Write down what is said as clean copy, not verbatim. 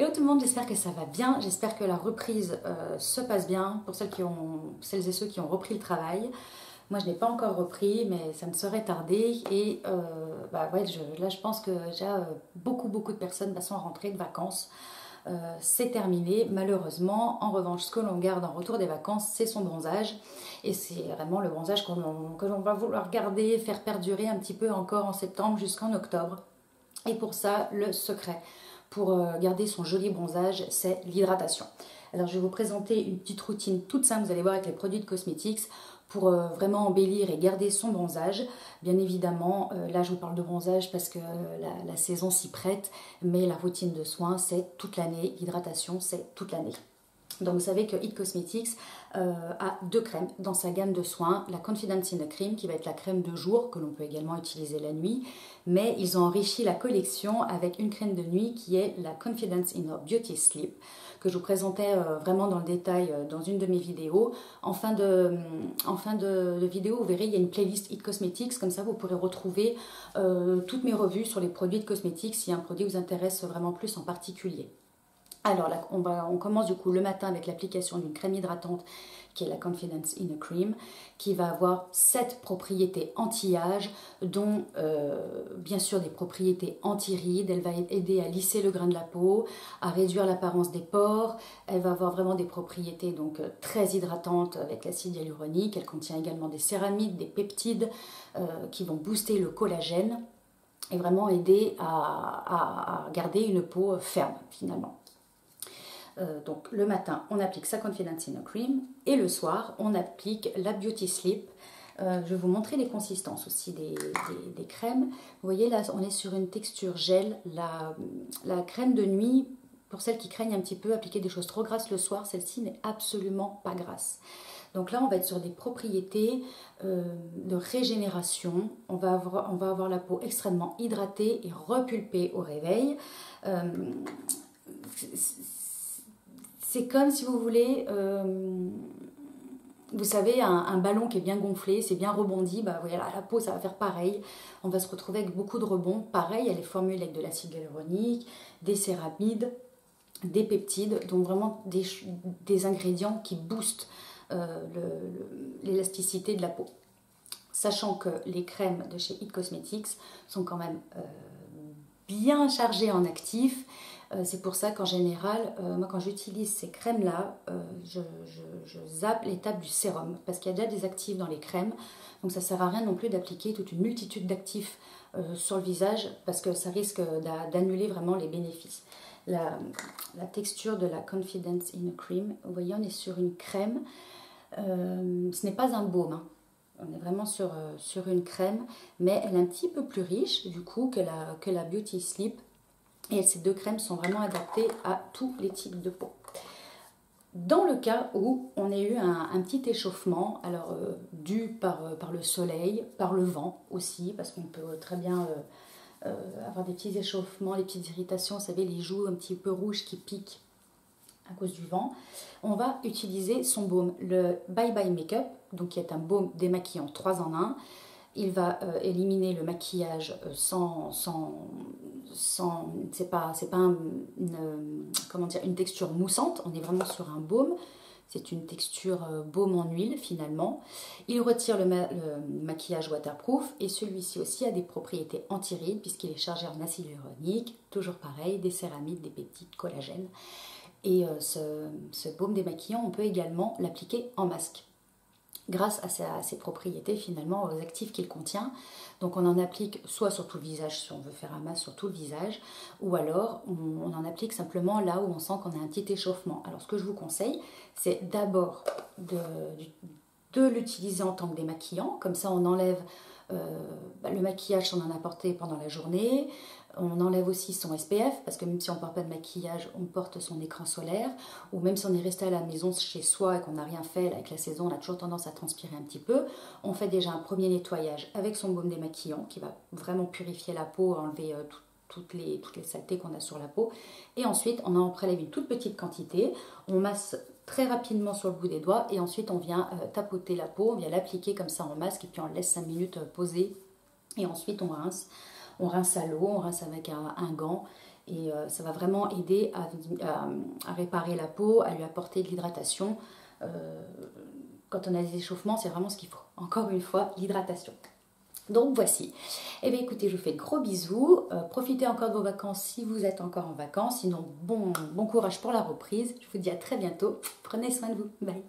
Hello tout le monde, j'espère que ça va bien, j'espère que la reprise se passe bien pour celles et ceux qui ont repris le travail. Moi je n'ai pas encore repris mais ça ne saurait tarder et là je pense que déjà beaucoup de personnes sont rentrées de vacances. C'est terminé malheureusement. En revanche, ce que l'on garde en retour des vacances, c'est son bronzage. Et c'est vraiment le bronzage que l'on va vouloir garder, faire perdurer un petit peu encore en septembre jusqu'en octobre. Et pour ça, le secret pour garder son joli bronzage, c'est l'hydratation. Alors je vais vous présenter une petite routine toute simple, vous allez voir, avec les produits de cosmétiques pour vraiment embellir et garder son bronzage. Bien évidemment, là je vous parle de bronzage parce que la saison s'y prête, mais la routine de soins c'est toute l'année, l'hydratation c'est toute l'année. Donc vous savez que It Cosmetics a deux crèmes dans sa gamme de soins. La Confidence in a Cream qui va être la crème de jour que l'on peut également utiliser la nuit. Mais ils ont enrichi la collection avec une crème de nuit qui est la Confidence in a Beauty Sleep que je vous présentais vraiment dans le détail dans une de mes vidéos. En fin de vidéo, vous verrez, il y a une playlist It Cosmetics. Comme ça, vous pourrez retrouver toutes mes revues sur les produits de cosmétiques si un produit vous intéresse vraiment plus en particulier. Alors là, on commence du coup le matin avec l'application d'une crème hydratante qui est la Confidence in a Cream, qui va avoir 7 propriétés anti-âge, dont bien sûr des propriétés anti-rides. Elle va aider à lisser le grain de la peau, à réduire l'apparence des pores. Elle va avoir vraiment des propriétés donc très hydratantes avec l'acide hyaluronique. Elle contient également des céramides, des peptides qui vont booster le collagène et vraiment aider à garder une peau ferme finalement. Donc le matin, on applique sa Confidence in a Cream et le soir, on applique la Beauty Sleep. Je vais vous montrer les consistances aussi des crèmes. Vous voyez là, on est sur une texture gel. La crème de nuit, pour celles qui craignent un petit peu appliquer des choses trop grasses le soir, celle-ci n'est absolument pas grasse. Donc là, on va être sur des propriétés de régénération. On va avoir la peau extrêmement hydratée et repulpée au réveil. C'est comme si vous voulez, vous savez, un ballon qui est bien gonflé, c'est bien rebondi, voilà, la peau ça va faire pareil. On va se retrouver avec beaucoup de rebonds. Pareil, elle est formulée avec de l'acide hyaluronique, des céramides, des peptides, donc vraiment des ingrédients qui boostent l'élasticité de la peau. Sachant que les crèmes de chez It Cosmetics sont quand même bien chargées en actifs. C'est pour ça qu'en général, moi quand j'utilise ces crèmes-là, je zappe l'étape du sérum parce qu'il y a déjà des actifs dans les crèmes. Donc ça ne sert à rien non plus d'appliquer toute une multitude d'actifs sur le visage parce que ça risque d'annuler vraiment les bénéfices. La texture de la Confidence in a Cream, vous voyez, on est sur une crème. Ce n'est pas un baume, hein. On est vraiment sur une crème, mais elle est un petit peu plus riche du coup que la Beauty Sleep. Et ces deux crèmes sont vraiment adaptées à tous les types de peau. Dans le cas où on ait eu un petit échauffement, alors dû par le soleil, par le vent aussi, parce qu'on peut très bien avoir des petits échauffements, des petites irritations, vous savez, les joues un petit peu rouges qui piquent à cause du vent, on va utiliser son baume, le Bye Bye Makeup, donc qui est un baume démaquillant 3 en 1. Il va éliminer le maquillage c'est pas une texture moussante, on est vraiment sur un baume, c'est une texture baume en huile finalement. Il retire le maquillage waterproof et celui-ci aussi a des propriétés anti-rides puisqu'il est chargé en acide hyaluronique, toujours pareil, des céramides, des peptides, collagène. Et ce baume démaquillant, on peut également l'appliquer en masque grâce à ses propriétés finalement, aux actifs qu'il contient. Donc on en applique soit sur tout le visage si on veut faire un masque sur tout le visage, ou alors on en applique simplement là où on sent qu'on a un petit échauffement. Alors ce que je vous conseille, c'est d'abord de l'utiliser en tant que démaquillant, comme ça on enlève le maquillage si on en a porté pendant la journée. On enlève aussi son SPF, parce que même si on ne porte pas de maquillage, on porte son écran solaire. Ou même si on est resté à la maison chez soi et qu'on n'a rien fait, là, avec la saison, on a toujours tendance à transpirer un petit peu. On fait déjà un premier nettoyage avec son baume démaquillant, qui va vraiment purifier la peau, enlever toutes les saletés qu'on a sur la peau. Et ensuite, on en prélève une toute petite quantité. On masse très rapidement sur le bout des doigts. Et ensuite, on vient tapoter la peau, on vient l'appliquer comme ça en masque. Et puis, on laisse 5 minutes poser. Et ensuite, on rince. On rince à l'eau, on rince avec un gant Et ça va vraiment aider à réparer la peau, à lui apporter de l'hydratation. Quand on a des échauffements, c'est vraiment ce qu'il faut. Encore une fois, l'hydratation. Donc voici. Eh bien écoutez, je vous fais de gros bisous. Profitez encore de vos vacances si vous êtes encore en vacances. Sinon, bon courage pour la reprise. Je vous dis à très bientôt. Prenez soin de vous. Bye.